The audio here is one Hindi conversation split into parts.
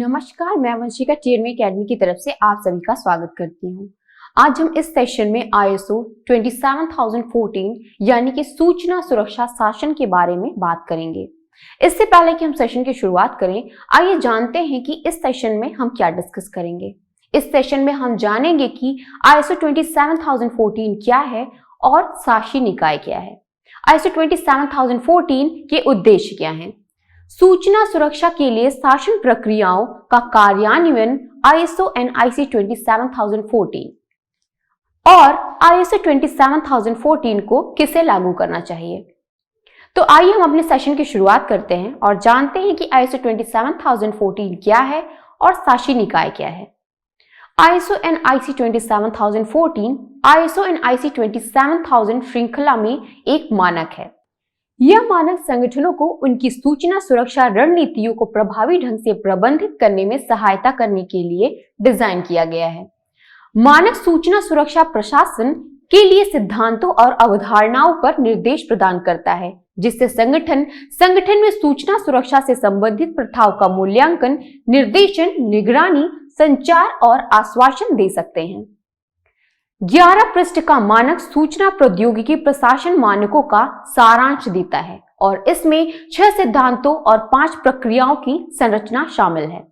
नमस्कार, मैं वंशिका टीएनवी एकेडमी की तरफ से आप सभी का स्वागत करती हूँ। आज हम इस सेशन में ISO 27014 यानी कि सूचना सुरक्षा शासन के बारे में बात करेंगे। इससे पहले कि हम सेशन की शुरुआत करें, आइए जानते हैं कि इस सेशन में हम क्या डिस्कस करेंगे। इस सेशन में हम जानेंगे कि ISO 27014 क्या है और शासी निकाय क्या है। ISO 27014 के उद्देश्य क्या हैं? सूचना सुरक्षा के लिए शासन प्रक्रियाओं का कार्यान्वयन ISO NIC 27014 और ISO 27014 को किसे लागू करना चाहिए। तो आइए हम अपने सेशन की शुरुआत करते हैं और जानते हैं कि ISO 27014 क्या है और शासी निकाय क्या है। ISO NIC 27014 ISO NIC 27000 श्रृंखला में एक मानक है। यह मानक संगठनों को उनकी सूचना सुरक्षा रणनीतियों को प्रभावी ढंग से प्रबंधित करने में सहायता करने के लिए डिजाइन किया गया है। मानक सूचना सुरक्षा प्रशासन के लिए सिद्धांतों और अवधारणाओं पर निर्देश प्रदान करता है, जिससे संगठन में सूचना सुरक्षा से संबंधित प्रथाओं का मूल्यांकन, निर्देशन, निगरानी, संचार और आश्वासन दे सकते हैं। 11 पृष्ठ का मानक सूचना प्रौद्योगिकी प्रशासन मानकों का सारांश देता है और इसमें 6 सिद्धांतों और 5 प्रक्रियाओं की संरचना शामिल है।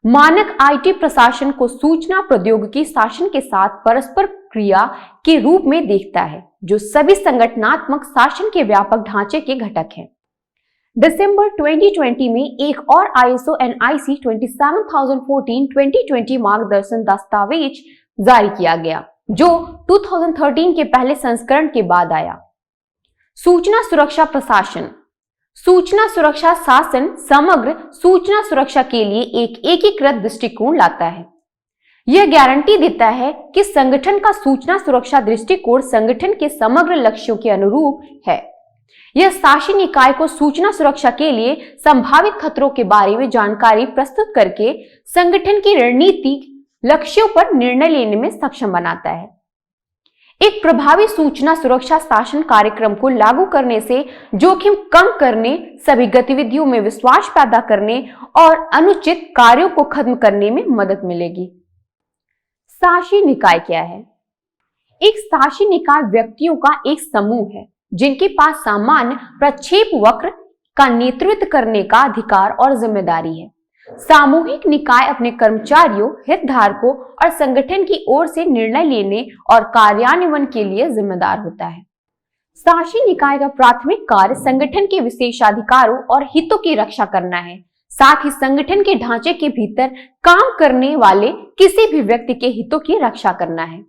मानक आईटी प्रशासन को सूचना प्रौद्योगिकी शासन के साथ परस्पर क्रिया के रूप में देखता है, जो सभी संगठनात्मक शासन के व्यापक ढांचे के घटक है। दिसंबर 2020 में एक और ISO NIC 27014 2020 मार्गदर्शन दस्तावेज जारी किया गया, जो 2013 के पहले संस्करण के बाद आया। सूचना सुरक्षा प्रशासन सूचना सुरक्षा शासन समग्र सूचना सुरक्षा के लिए एक एकीकृत दृष्टिकोण लाता है। यह गारंटी देता है कि संगठन का सूचना सुरक्षा दृष्टिकोण संगठन के समग्र लक्ष्यों के अनुरूप है। यह शासी निकाय को सूचना सुरक्षा के लिए संभावित खतरों के बारे में जानकारी प्रस्तुत करके संगठन की रणनीति लक्ष्यों पर निर्णय लेने में सक्षम बनाता है। एक प्रभावी सूचना सुरक्षा शासन कार्यक्रम को लागू करने से जोखिम कम करने, सभी गतिविधियों में विश्वास पैदा करने और अनुचित कार्यों को खत्म करने में मदद मिलेगी। शासी निकाय क्या है? एक शासी निकाय व्यक्तियों का एक समूह है जिनके पास सामान्य प्रक्षेप वक्र का नेतृत्व करने का अधिकार और जिम्मेदारी है। सामूहिक निकाय अपने कर्मचारियों, हितधारकों और संगठन की ओर से निर्णय लेने और कार्यान्वयन के लिए जिम्मेदार होता है। शासी निकाय का प्राथमिक कार्य संगठन के विशेषाधिकारों और हितों की रक्षा करना है, साथ ही संगठन के ढांचे के भीतर काम करने वाले किसी भी व्यक्ति के हितों की रक्षा करना है।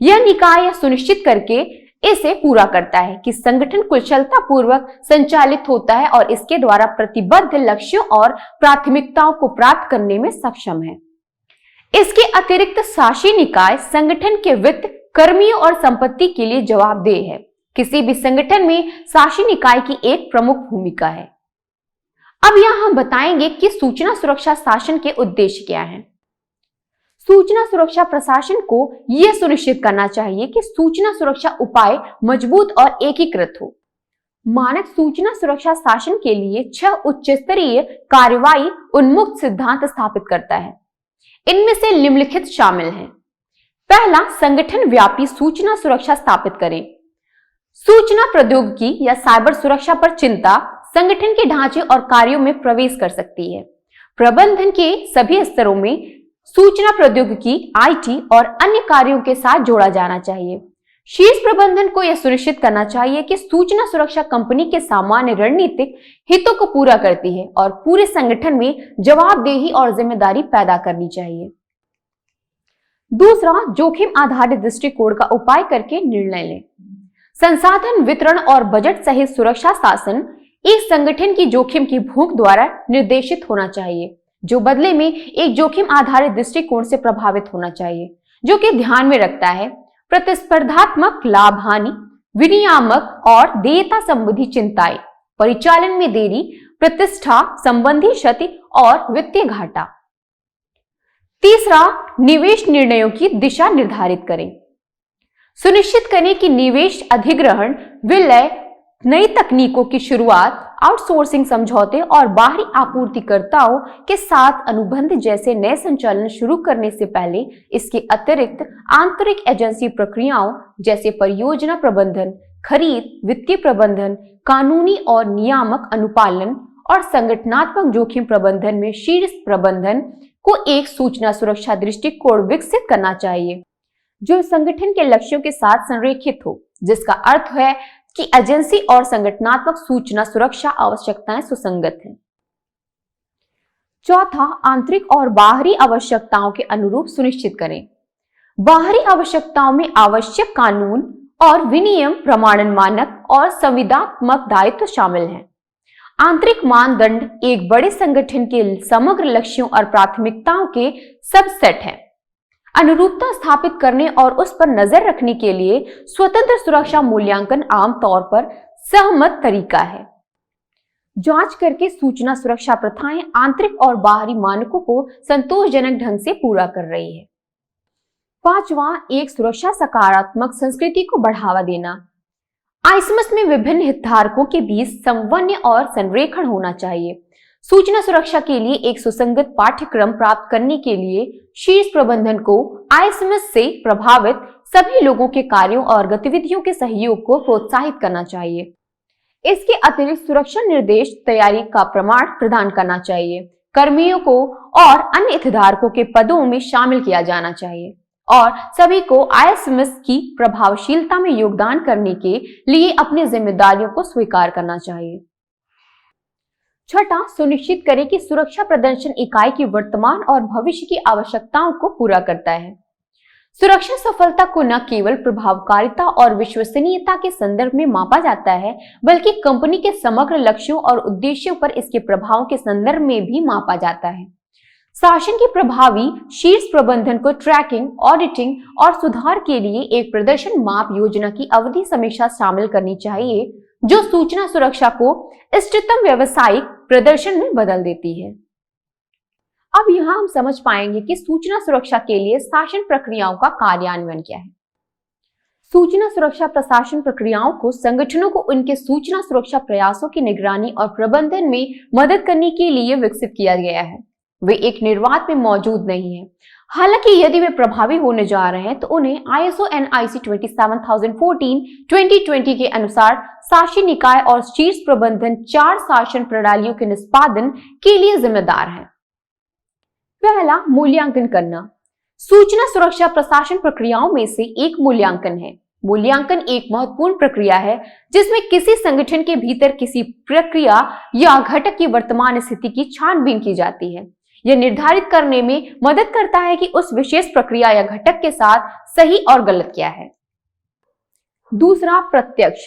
यह निकाय यह सुनिश्चित करके इसे पूरा करता है कि संगठन कुशलता पूर्वक संचालित होता है और इसके द्वारा प्रतिबद्ध लक्ष्यों और प्राथमिकताओं को प्राप्त करने में सक्षम है। इसके अतिरिक्त शासी निकाय संगठन के वित्त, कर्मियों और संपत्ति के लिए जवाबदेह है। किसी भी संगठन में शासी निकाय की एक प्रमुख भूमिका है। अब यहां हम बताएंगे कि सूचना सुरक्षा शासन के उद्देश्य क्या हैं। सूचना सुरक्षा प्रशासन को यह सुनिश्चित करना चाहिए कि सूचना सुरक्षा उपाय मजबूत और एकीकृत हो। मानक सूचना सुरक्षा शासन के लिए 6 उच्च स्तरीय कार्रवाई उन्मुक्त सिद्धांत स्थापित करता है। इनमें से निम्नलिखित शामिल हैं। पहला, संगठन व्यापी सूचना सुरक्षा स्थापित करें। सूचना प्रौद्योगिकी या साइबर सुरक्षा पर चिंता संगठन के ढांचे और कार्यों में प्रवेश कर सकती है। प्रबंधन के सभी स्तरों में सूचना प्रौद्योगिकी, IT और अन्य कार्यों के साथ जोड़ा जाना चाहिए। शीर्ष प्रबंधन को यह सुनिश्चित करना चाहिए कि सूचना सुरक्षा कंपनी के सामान्य रणनीतिक हितों को पूरा करती है और पूरे संगठन में जवाबदेही और जिम्मेदारी पैदा करनी चाहिए। दूसरा, जोखिम आधारित दृष्टिकोण का उपाय करके निर्णय लें। संसाधन वितरण और बजट सहित सुरक्षा शासन एक संगठन की जोखिम की भूख द्वारा निर्देशित होना चाहिए, जो बदले में एक जोखिम आधारित दृष्टिकोण से प्रभावित होना चाहिए, जो कि ध्यान में रखता है प्रतिस्पर्धात्मक लाभ हानि, विनियामक और देयता संबंधी चिंताएं, परिचालन में देरी, प्रतिष्ठा संबंधी क्षति और वित्तीय घाटा। तीसरा, निवेश निर्णयों की दिशा निर्धारित करें। सुनिश्चित करें कि निवेश अधिग्रहण, विलय, नई तकनीकों की शुरुआत, आउटसोर्सिंग समझौते और बाहरी आपूर्तिकर्ताओं के साथ अनुबंध जैसे नए संचालन शुरू करने से पहले इसके अतिरिक्त आंतरिक एजेंसी प्रक्रियाओं जैसे परियोजना प्रबंधन, खरीद, वित्तीय प्रबंधन, कानूनी और नियामक अनुपालन और संगठनात्मक जोखिम प्रबंधन में शीर्ष प्रबंधन को एक सूचना सुरक्षा दृष्टिकोण विकसित करना चाहिए जो संगठन के लक्ष्यों के साथ संरेखित हो, जिसका अर्थ है कि एजेंसी और संगठनात्मक सूचना सुरक्षा आवश्यकताएं सुसंगत हैं। चौथा, आंतरिक और बाहरी आवश्यकताओं के अनुरूप सुनिश्चित करें। बाहरी आवश्यकताओं में आवश्यक कानून और विनियम, प्रमाणन मानक और संविदात्मक दायित्व शामिल हैं। आंतरिक मानदंड एक बड़े संगठन के समग्र लक्ष्यों और प्राथमिकताओं के सबसेट हैं। अनुरूपता स्थापित करने और उस पर नजर रखने के लिए स्वतंत्र सुरक्षा मूल्यांकन आमतौर पर सहमत तरीका है। जांच करके सूचना सुरक्षा प्रथाएं आंतरिक और बाहरी मानकों को संतोषजनक ढंग से पूरा कर रही है। पांचवा, एक सुरक्षा सकारात्मक संस्कृति को बढ़ावा देना। आईएसएमएस में विभिन्न हितधारकों के बीच समन्वय और संरेखण होना चाहिए। सूचना सुरक्षा के लिए एक सुसंगत पाठ्यक्रम प्राप्त करने के लिए शीर्ष प्रबंधन को आईएसएमएस से प्रभावित सभी लोगों के कार्यों और गतिविधियों के सहयोग को प्रोत्साहित करना चाहिए। इसके अतिरिक्त सुरक्षा निर्देश तैयारी का प्रमाण प्रदान करना चाहिए। कर्मियों को और अन्य हितधारकों के पदों में शामिल किया जाना चाहिए और सभी को आईएसएमएस की प्रभावशीलता में योगदान करने के लिए अपनी जिम्मेदारियों को स्वीकार करना चाहिए। छठा, सुनिश्चित करें कि सुरक्षा प्रदर्शन इकाई की वर्तमान और भविष्य की आवश्यकताओं को पूरा करता है। सुरक्षा सफलता को न केवल प्रभावकारिता और विश्वसनीयता के संदर्भ में मापा जाता है, बल्कि कंपनी के समग्र लक्ष्यों और उद्देश्यों पर इसके प्रभाव के संदर्भ में भी मापा जाता है। शासन के प्रभावी शीर्ष प्रबंधन को ट्रैकिंग, ऑडिटिंग और सुधार के लिए एक प्रदर्शन माप योजना की अवधि समीक्षा शामिल करनी चाहिए, जो सूचना सुरक्षा को इष्टतम व्यावसायिक प्रदर्शन में बदल देती है। अब यहाँ हम समझ पाएंगे कि सूचना सुरक्षा के लिए शासन प्रक्रियाओं का कार्यान्वयन क्या है। सूचना सुरक्षा प्रशासन प्रक्रियाओं को संगठनों को उनके सूचना सुरक्षा प्रयासों की निगरानी और प्रबंधन में मदद करने के लिए विकसित किया गया है। वे एक निर्वात में मौजूद नहीं है। हालांकि यदि वे प्रभावी होने जा रहे हैं तो उन्हें ISO NIC 27014-2020 के अनुसार शासी निकाय और शीर्ष प्रबंधन 4 शासन प्रणालियों के निष्पादन के लिए जिम्मेदार है। पहला, मूल्यांकन करना। सूचना सुरक्षा प्रशासन प्रक्रियाओं में से एक मूल्यांकन है। मूल्यांकन एक महत्वपूर्ण प्रक्रिया है जिसमें किसी संगठन के भीतर किसी प्रक्रिया या घटक की वर्तमान स्थिति की छानबीन की जाती है। यह निर्धारित करने में मदद करता है कि उस विशेष प्रक्रिया या घटक के साथ सही और गलत क्या है। दूसरा, प्रत्यक्ष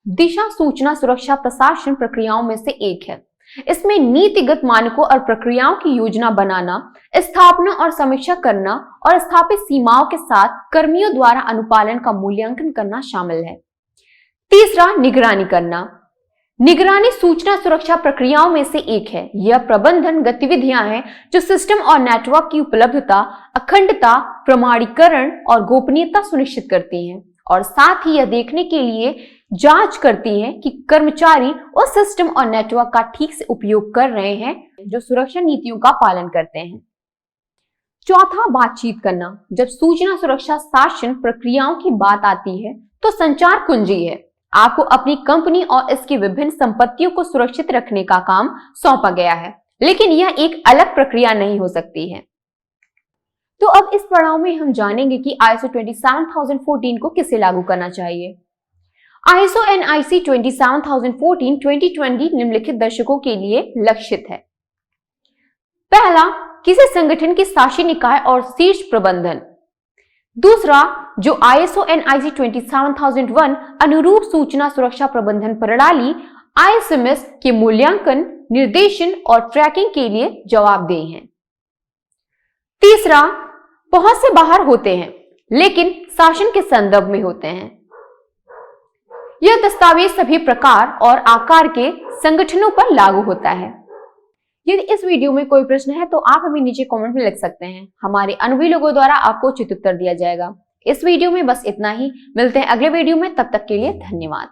दिशा सूचना सुरक्षा प्रशासन प्रक्रियाओं में से एक है। इसमें नीतिगत मानकों और प्रक्रियाओं की योजना बनाना, स्थापना और समीक्षा करना और स्थापित सीमाओं के साथ कर्मियों द्वारा अनुपालन का मूल्यांकन करना शामिल है। तीसरा, निगरानी करना। निगरानी सूचना सुरक्षा प्रक्रियाओं में से एक है। यह प्रबंधन गतिविधियां हैं जो सिस्टम और नेटवर्क की उपलब्धता, अखंडता, प्रमाणीकरण और गोपनीयता सुनिश्चित करती हैं और साथ ही यह देखने के लिए जांच करती हैं कि कर्मचारी उस सिस्टम और नेटवर्क का ठीक से उपयोग कर रहे हैं जो सुरक्षा नीतियों का पालन करते हैं। चौथा, बातचीत करना। जब सूचना सुरक्षा शासन प्रक्रियाओं की बात आती है तो संचार कुंजी है। आपको अपनी कंपनी और इसकी विभिन्न संपत्तियों को सुरक्षित रखने का काम सौंपा गया है, लेकिन यह एक अलग प्रक्रिया नहीं हो सकती है। तो अब इस पड़ाव में हम जानेंगे कि ISO 27014 को किसे लागू करना चाहिए। ISO NIC 27014-2020 निम्नलिखित दर्शकों के लिए लक्षित है। पहला, किसी संगठन की शासी निकाय और शीर्ष प्रबंधन। दूसरा, जो ISO NIC 27001 अनुरूप सूचना सुरक्षा प्रबंधन प्रणाली ISMS के मूल्यांकन, निर्देशन और ट्रैकिंग के लिए जवाबदेह हैं। तीसरा, पहुंच से बाहर होते हैं लेकिन शासन के संदर्भ में होते हैं। यह दस्तावेज सभी प्रकार और आकार के संगठनों पर लागू होता है। यदि इस वीडियो में कोई प्रश्न है तो आप हमें नीचे कमेंट में लिख सकते हैं। हमारे अनुभवी लोगों द्वारा आपको उचित उत्तर दिया जाएगा। इस वीडियो में बस इतना ही। मिलते हैं अगले वीडियो में, तब तक के लिए धन्यवाद।